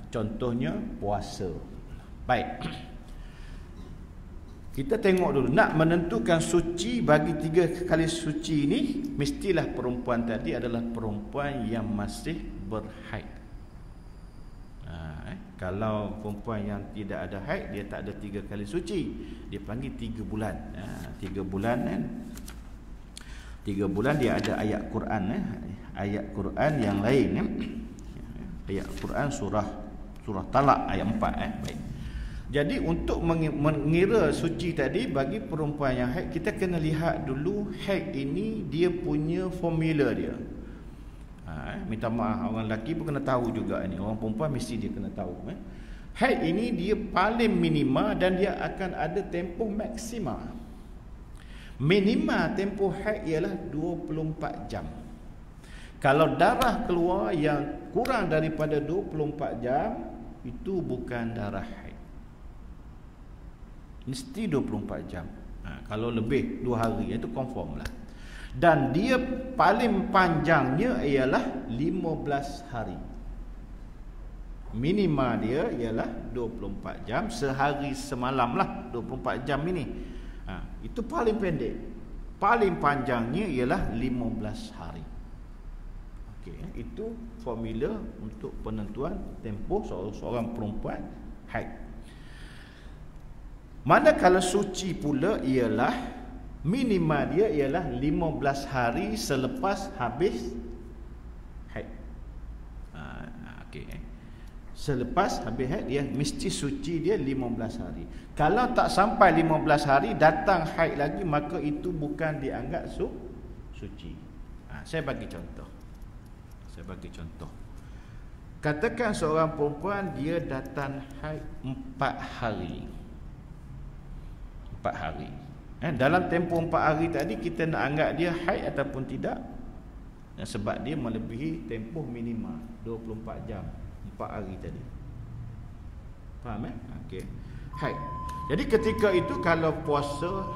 contohnya puasa. Baik, kita tengok dulu. Nak menentukan suci bagi 3 kali suci ini, mestilah perempuan tadi adalah perempuan yang masih berhaid. Kalau perempuan yang tidak ada haid, dia tak ada 3 kali suci. Dia panggil 3 bulan. 3 bulan kan. 3 bulan dia ada ayat Quran. Ayat Quran yang lain. Ayat Quran surah Talak ayat 4. Baik. Jadi untuk mengira suci tadi bagi perempuan yang haid, kita kena lihat dulu haid ini dia punya formula dia. Minta maaf, orang lelaki pun kena tahu juga ni. Orang perempuan mesti dia kena tahu. Haid ini dia paling minima dan dia akan ada tempoh maksima. Minima tempoh haid ialah 24 jam. Kalau darah keluar yang kurang daripada 24 jam, itu bukan darah haid. Mesti 24 jam. Kalau lebih 2 hari, itu confirm lah. Dan dia paling panjangnya ialah 15 hari. Minima dia ialah 24 jam. Sehari semalam lah 24 jam ini. Itu paling pendek. Paling panjangnya ialah 15 hari. Okey, itu formula untuk penentuan tempoh seorang perempuan haid. Manakala suci pula ialah minima dia ialah 15 hari selepas habis haid. Okey. Selepas habis haid dia mesti suci dia 15 hari. Kalau tak sampai 15 hari datang haid lagi, maka itu bukan dianggap suci. Saya bagi contoh. Katakan seorang perempuan dia datang haid 4 hari. 4 hari. Dalam tempoh 4 hari tadi kita nak anggap dia haid ataupun tidak? Sebab dia melebihi tempoh minima 24 jam 4 hari tadi. Faham Okey. Haid. Jadi ketika itu kalau puasa,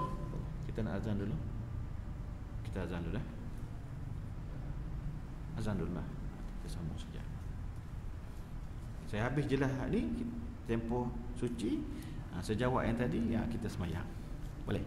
kita nak azan dulu. Kita azan dulu dah. Azan dulu lah. Kita sambung saja. Saya habis jelas ni tempoh suci. Sejawat yang tadi yang kita semayang. Boleh?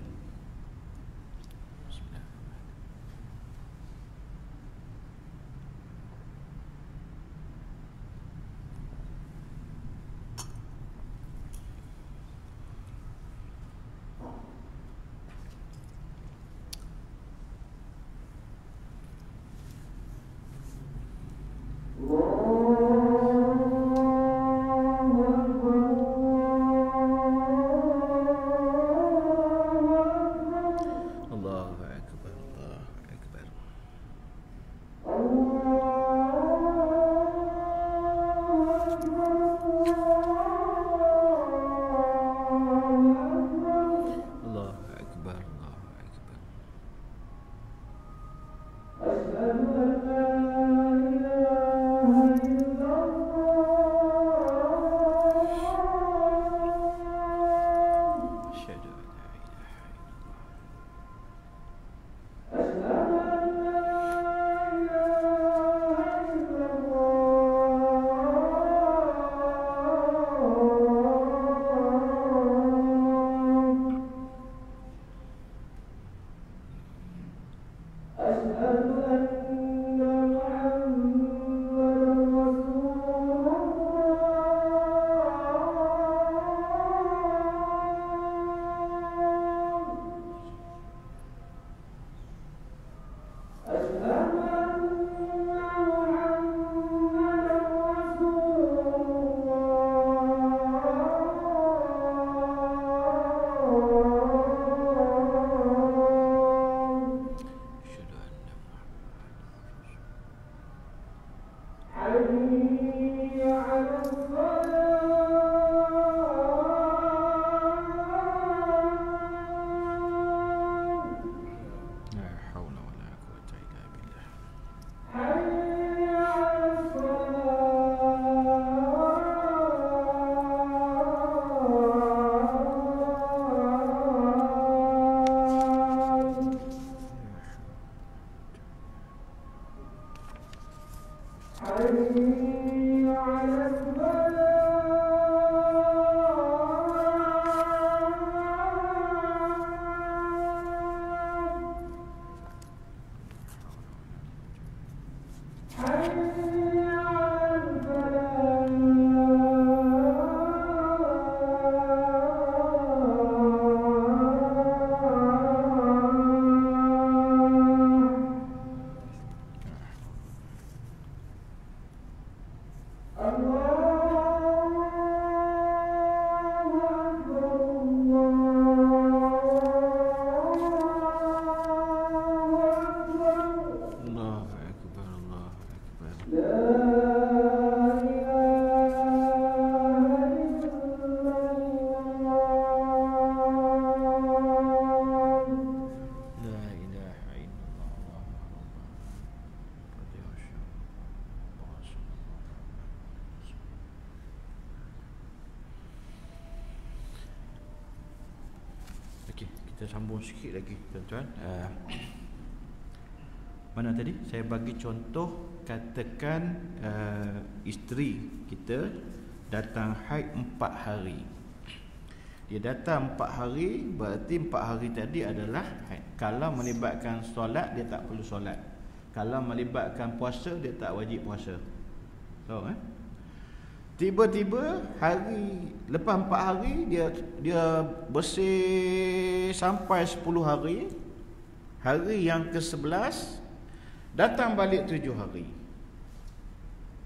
Kita sambung sikit lagi tuan-tuan. Mana tadi saya bagi contoh, katakan isteri kita datang haid 4 hari. Dia datang 4 hari, berarti 4 hari tadi adalah haid. Kalau melibatkan solat, dia tak perlu solat. Kalau melibatkan puasa, dia tak wajib puasa. Tahu Tiba-tiba hari lepas 4 hari dia bersih sampai 10 hari. Hari yang ke-11 datang balik 7 hari.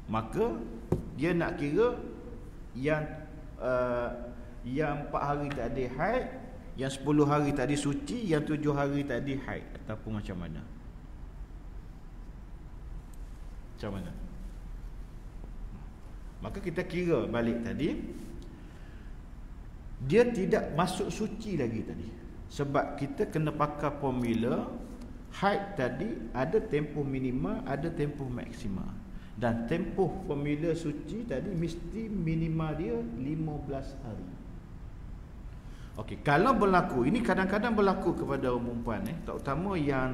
Maka dia nak kira yang 4 hari tadi haid, yang 10 hari tadi suci, yang 7 hari tadi haid, ataupun macam mana? Macam mana? Maka kita kira balik tadi, dia tidak masuk suci lagi tadi. Sebab kita kena pakai formula haid tadi ada tempoh minima, ada tempoh maksima. Dan tempoh formula suci tadi mesti minima dia 15 hari. Okey, kalau berlaku, ini kadang-kadang berlaku kepada orang perempuan terutama yang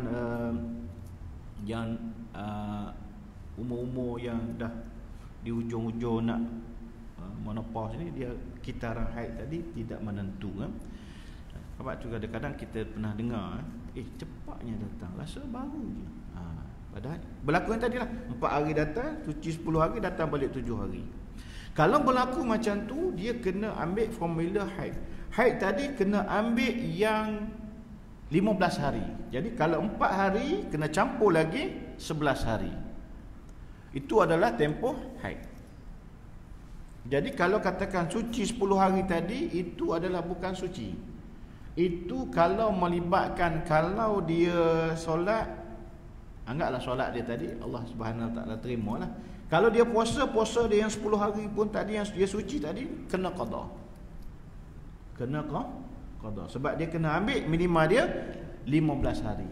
umur-umur yang dah di ujung-ujung nak menopause ni, dia kitaran haid tadi tidak menentu kan. Sebab tu kadang-kadang kita pernah dengar cepatnya datang, rasa baru je. Padahal berlaku yang tadilah 4 hari datang, suci 10 hari, datang balik 7 hari. Kalau berlaku macam tu, dia kena ambil formula haid. Haid tadi kena ambil yang 15 hari. Jadi kalau 4 hari kena campur lagi 11 hari. Itu adalah tempoh haid. Jadi kalau katakan suci 10 hari tadi, itu adalah bukan suci. Itu kalau melibatkan, kalau dia solat, anggaplah solat dia tadi Allah Subhanahu Wa Taala terimalah. Kalau dia puasa dia yang 10 hari pun tadi yang dia suci tadi, kena qada. Kena qada. Sebab dia kena ambil minima dia 15 hari.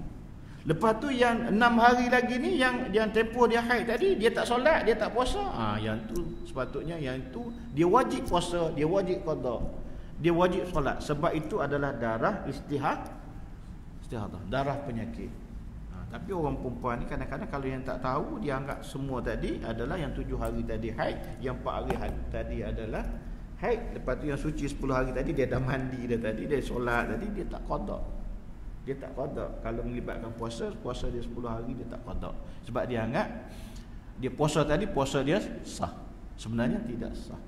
Lepas tu yang 6 hari lagi ni, yang tempoh dia haid tadi, dia tak solat, dia tak puasa. Yang tu sepatutnya, yang tu dia wajib puasa, dia wajib qada, dia wajib solat. Sebab itu adalah darah istihadah, darah penyakit. Tapi orang perempuan ni kadang-kadang kalau yang tak tahu, dia anggap semua tadi adalah yang 7 hari tadi haid, yang 4 hari tadi adalah haid. Lepas tu yang suci 10 hari tadi, dia dah mandi dah tadi, dia solat tadi, dia tak qada. Dia tak qada. Kalau melibatkan puasa dia 10 hari, dia tak qada. Sebab dia anggap dia puasa tadi, puasa dia sah. Sebenarnya tidak sah.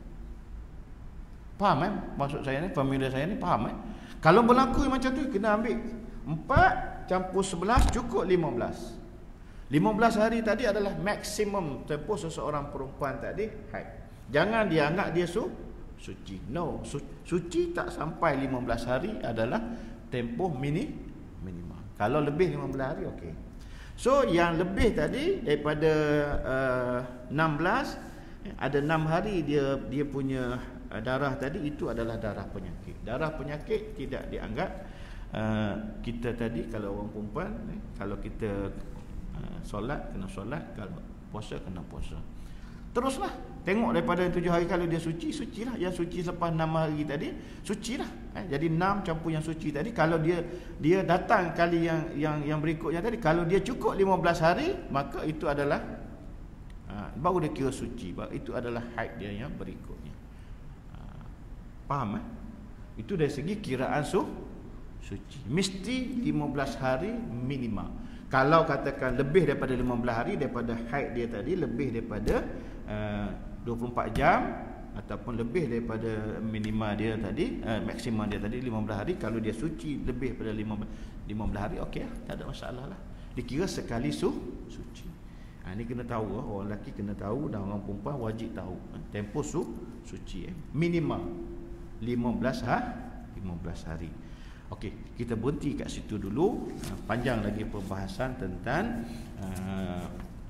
Faham maksud saya ni, formula saya ni faham Kalau berlaku macam tu, kena ambil 4 campur 11 cukup 15. 15 hari tadi adalah maksimum tempoh seseorang perempuan tadi haid. Jangan dia anggap dia suci. No, suci tak sampai 15 hari adalah tempoh minima. Kalau lebih 15 hari okey. So yang lebih tadi daripada 16, ada 6 hari dia punya darah tadi, itu adalah darah penyakit. Darah penyakit tidak dianggap kita tadi, kalau orang perempuan kalau kita solat kena solat, kalau puasa kena puasa. Teruslah tengok daripada 7 hari, kalau dia sucilah. Yang suci lepas 6 hari tadi, sucilah. Jadi 6 campur yang suci tadi. Kalau dia datang kali yang berikutnya tadi, kalau dia cukup 15 hari, maka itu adalah baru dia kira suci. Itu adalah haid dia yang berikutnya. Faham Itu dari segi kiraan suci. Mesti 15 hari minima. Kalau katakan lebih daripada 15 hari daripada haid dia tadi, lebih daripada 24 jam ataupun lebih daripada minima dia tadi, maksimum dia tadi 15 hari, kalau dia suci lebih daripada 15 hari, okey lah, tak ada masalah lah. Dikira sekali suci. Ini kena tahu, orang lelaki kena tahu dan orang perempuan wajib tahu tempoh suci minima 15 hari. Okey, kita berhenti kat situ dulu. Panjang lagi perbahasan tentang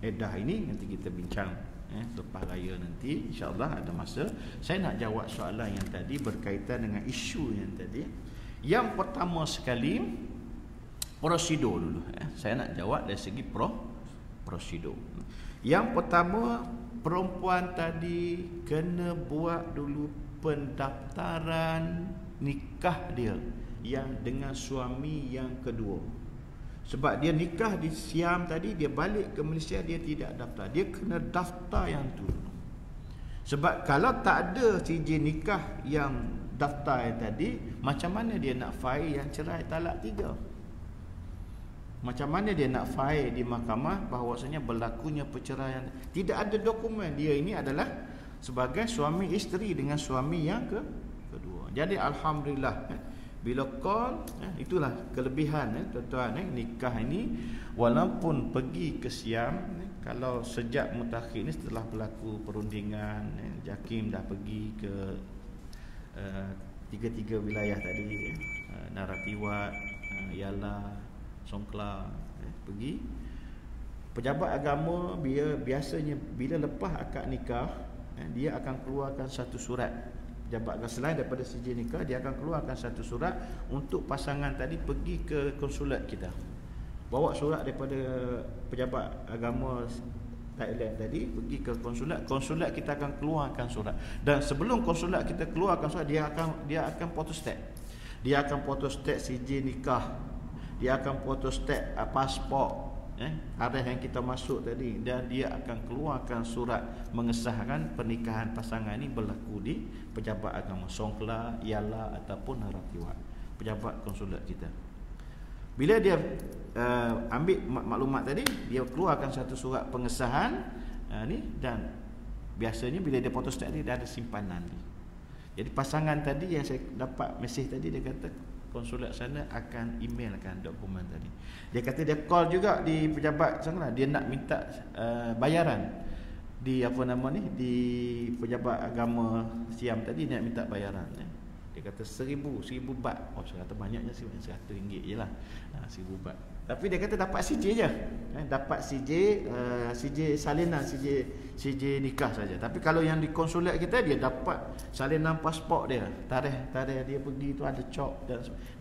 iddah ini, nanti kita bincang lepas raya nanti, insya-Allah ada masa. Saya nak jawab soalan yang tadi berkaitan dengan isu yang tadi. Yang pertama sekali, prosedur dulu. Saya nak jawab dari segi prosedur. Yang pertama, perempuan tadi kena buat dulu pendaftaran nikah dia yang dengan suami yang kedua. Sebab dia nikah di Siam tadi, dia balik ke Malaysia, dia tidak daftar. Dia kena daftar yang tu. Sebab kalau tak ada CJ nikah yang daftar yang tadi, macam mana dia nak file yang cerai talak 3? Macam mana dia nak file di mahkamah bahawasanya berlakunya perceraian? Tidak ada dokumen. Dia ini adalah sebagai suami isteri dengan suami yang kedua. Jadi alhamdulillah, bila call, itulah kelebihan tuan-tuan, nikah ini walaupun pergi ke Siam, kalau sejak mutakhir ni setelah berlaku perundingan, JAKIM dah pergi ke tiga-tiga wilayah tadi, Naratiwat, Yala, Songkla, pergi. Pejabat agama biasanya bila lepas akad nikah, dia akan keluarkan satu surat. Pejabat agama selain daripada CJ nikah, dia akan keluarkan satu surat untuk pasangan tadi pergi ke konsulat kita. Bawa surat daripada pejabat agama Thailand tadi, pergi ke konsulat. Konsulat kita akan keluarkan surat. Dan sebelum konsulat kita keluarkan surat, dia akan photostat. Dia akan photostat CJ nikah. Dia akan photostat pasport arah yang kita masuk tadi, dan dia akan keluarkan surat mengesahkan pernikahan pasangan ini berlaku di pejabat agama Songkla, Yala ataupun Naratiwat, pejabat konsulat kita. Bila dia ambil maklumat tadi, dia keluarkan satu surat pengesahan ni, dan biasanya bila dia photostat ni, dia ada simpanan ni. Jadi pasangan tadi yang saya dapat mesej tadi, dia kata konsulat sana akan emailkan dokumen tadi. Dia kata dia call juga di pejabat sana, dia nak minta bayaran di di pejabat agama Siam tadi, dia nak minta bayaran. Dia kata 1,000 baht. Oh, saya kata banyaknya sih, RM100 je lah, 1,000 baht. Tapi dia kata dapat CJ je, dapat CJ salinan, CJ nikah saja. Tapi kalau yang di konsulat kita, dia dapat salinan pasport dia, tarikh dia pergi tu ada cop,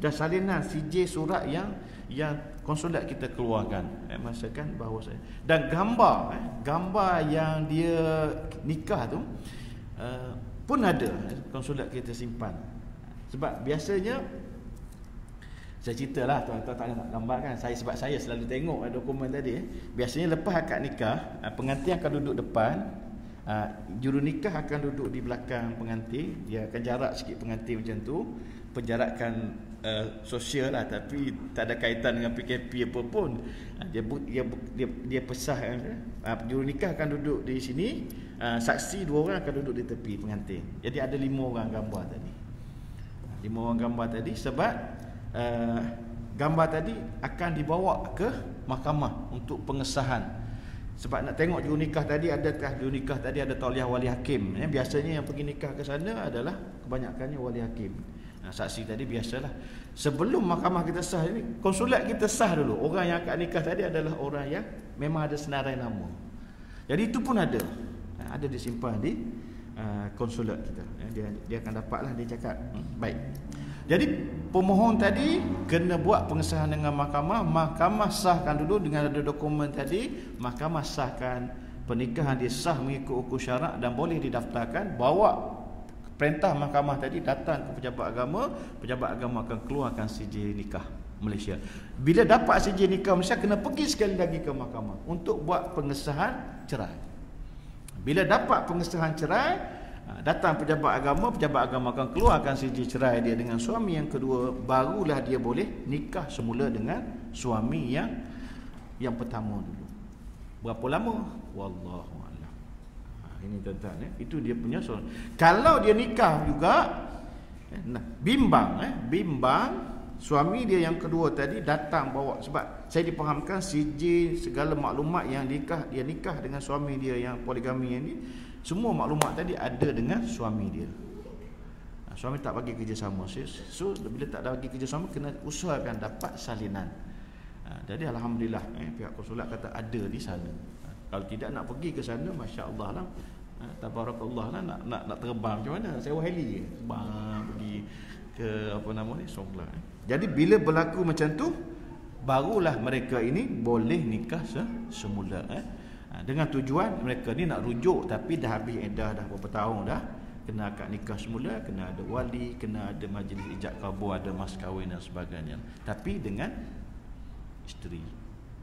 dan salinan CJ surat yang konsulat kita keluarkan, maksudkan bahawa saya, dan gambar yang dia nikah tu pun ada konsulat kita simpan. Sebab biasanya saya ceritalah, tuan-tuan tak nak gambar kan, sebab saya selalu tengok dokumen tadi. Biasanya lepas akad nikah, pengantin akan duduk depan, juru nikah akan duduk di belakang pengantin. Dia akan jarak sikit pengantin macam tu, penjarakan sosial lah, tapi tak ada kaitan dengan PKP apa pun. Dia pesah, juru nikah akan duduk di sini, saksi 2 orang akan duduk di tepi pengantin. Jadi ada 5 orang gambar tadi. 5 orang gambar tadi, sebab gambar tadi akan dibawa ke mahkamah untuk pengesahan. Sebab nak tengok juru nikah tadi, adakah juru nikah tadi ada tauliah wali hakim. Biasanya yang pergi nikah ke sana adalah kebanyakannya wali hakim. Saksi tadi biasalah. Sebelum mahkamah kita sah ini, konsulat kita sah dulu. Orang yang akad nikah tadi adalah orang yang memang ada senarai nama. Jadi itu pun ada disimpan di konsulat kita. Dia akan dapatlah, dia cakap. Baik. Jadi pemohon tadi kena buat pengesahan dengan mahkamah. Mahkamah sahkan dulu dengan ada dokumen tadi. Mahkamah sahkan pernikahan dia sah mengikut hukum syarak dan boleh didaftarkan. Bawa perintah mahkamah tadi datang ke pejabat agama. Pejabat agama akan keluarkan CJ nikah Malaysia. Bila dapat CJ nikah Malaysia, kena pergi sekali lagi ke mahkamah untuk buat pengesahan cerai. Bila dapat pengesahan cerai, datang pejabat agama akan keluarkan CJ cerai dia dengan suami yang kedua, barulah dia boleh nikah semula dengan suami yang pertama dulu. Berapa lama? Wallahu a'lam. Ini tuan-tuan, itu dia punya soal. Kalau dia nikah juga, bimbang suami dia yang kedua tadi datang bawa, sebab saya dipahamkan CJ segala maklumat yang dia nikah dengan suami dia yang poligami ini, semua maklumat tadi ada dengan suami dia. Suami tak bagi kerjasama. So bila tak bagi kerjasama, kena usahakan dapat salinan. Jadi alhamdulillah, pihak konsulat kata ada di sana. Kalau tidak nak pergi ke sana, masya-Allah lah. Tabarakallah lah, nak terbang macam mana? Sewa heli je. Pergi ke Songkla. Jadi bila berlaku macam tu, barulah mereka ini boleh nikah semula. Dengan tujuan mereka ni nak rujuk, tapi dah habis iddah dah berapa tahun dah, kena akad nikah semula, kena ada wali, kena ada majlis ijab kabul, ada mas kahwin dan sebagainya. Tapi dengan isteri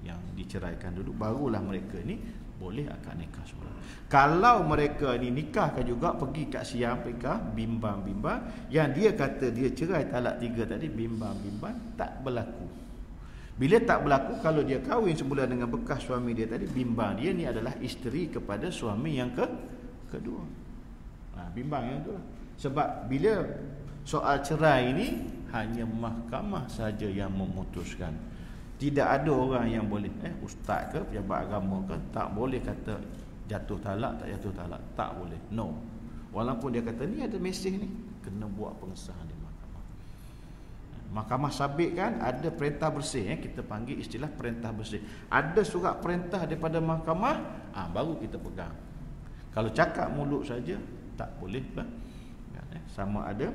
yang diceraikan dulu, barulah mereka ni boleh akad nikah semula. Kalau mereka ni nikahkan juga, pergi kat siang nikah, bimbang-bimbang, yang dia kata dia cerai talak 3 tadi, bimbang-bimbang, tak berlaku. Bila tak berlaku, kalau dia kahwin semula dengan bekas suami dia tadi, bimbang dia ni adalah isteri kepada suami yang kedua. Bimbang yang itulah. Sebab bila soal cerai ini hanya mahkamah saja yang memutuskan. Tidak ada orang yang boleh, ustaz ke, pejabat agama ke, tak boleh kata jatuh talak, tak jatuh talak. Tak boleh. No. Walaupun dia kata ni ada mesej ni, kena buat pengesahan di mahkamah. Mahkamah sabit kan ada perintah bersih, kita panggil istilah perintah bersih. Ada surat perintah daripada mahkamah, baru kita pegang. Kalau cakap mulut saja tak boleh lah. Sama ada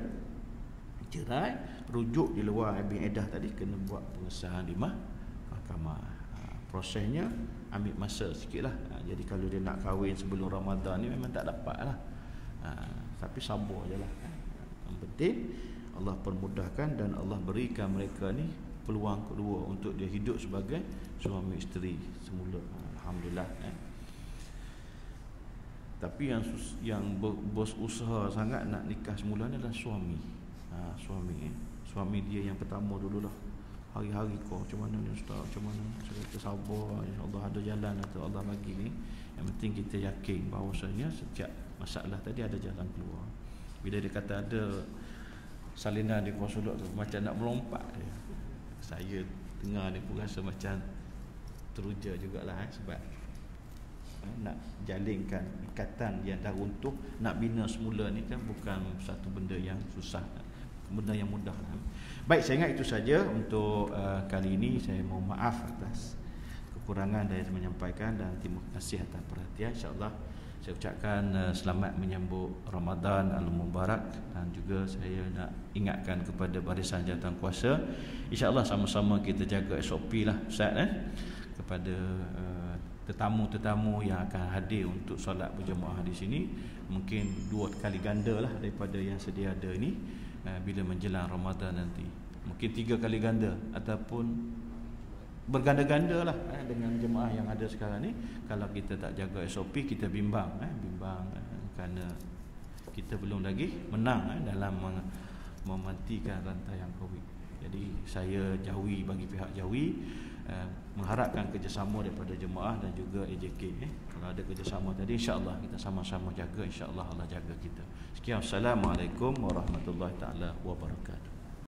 cerai, rujuk di luar habis edah tadi, kena buat pengesahan di mahkamah. Prosesnya ambil masa sikit lah. Jadi kalau dia nak kahwin sebelum Ramadan ni memang tak dapat lah. Tapi sabar je lah. Yang penting Allah permudahkan dan Allah berikan mereka ni peluang kedua untuk dia hidup sebagai suami isteri semula. Alhamdulillah. Tapi yang bos usaha sangat nak nikah semula ni adalah suami. Suami dia yang pertama dululah. Hari-hari kau macam mana ni ustaz, macam mana? Saya kata sabar, insya-Allah ada jalan atau Allah bagi ni. Yang penting kita yakin bahawasanya setiap masalah tadi ada jalan keluar. Bila dia kata ada salinan di konsulat tu macam nak melompat dia. Saya dengar ni pun rasa macam teruja jugalah sebab nak jalinkan ikatan yang dah runtuh, nak bina semula ni kan bukan satu benda yang susah, benda yang mudah. Baik, saya ingat itu saja untuk kali ini. Saya mohon maaf atas kekurangan dari menyampaikan dan terima kasih atas perhatian. InsyaAllah saya ucapkan selamat menyambut Ramadan Al-Mubarak, dan juga saya nak ingatkan kepada barisan jawatan kuasa, InsyaAllah sama-sama kita jaga SOP lah Ustaz, kepada tetamu-tetamu yang akan hadir untuk solat berjemaah di sini. Mungkin 2 kali ganda lah daripada yang sedia ada ini bila menjelang Ramadan nanti. Mungkin 3 kali ganda ataupun berganda-ganda lah dengan jemaah yang ada sekarang ni. Kalau kita tak jaga SOP, kita bimbang kerana kita belum lagi menang dalam mematikan rantaian COVID. Jadi saya jauhi, bagi pihak jauhi, mengharapkan kerjasama daripada jemaah dan juga AJK. Kalau ada kerjasama tadi, insya-Allah kita sama-sama jaga, insya-Allah Allah jaga kita. Sekian, assalamualaikum warahmatullahi taala wabarakatuh.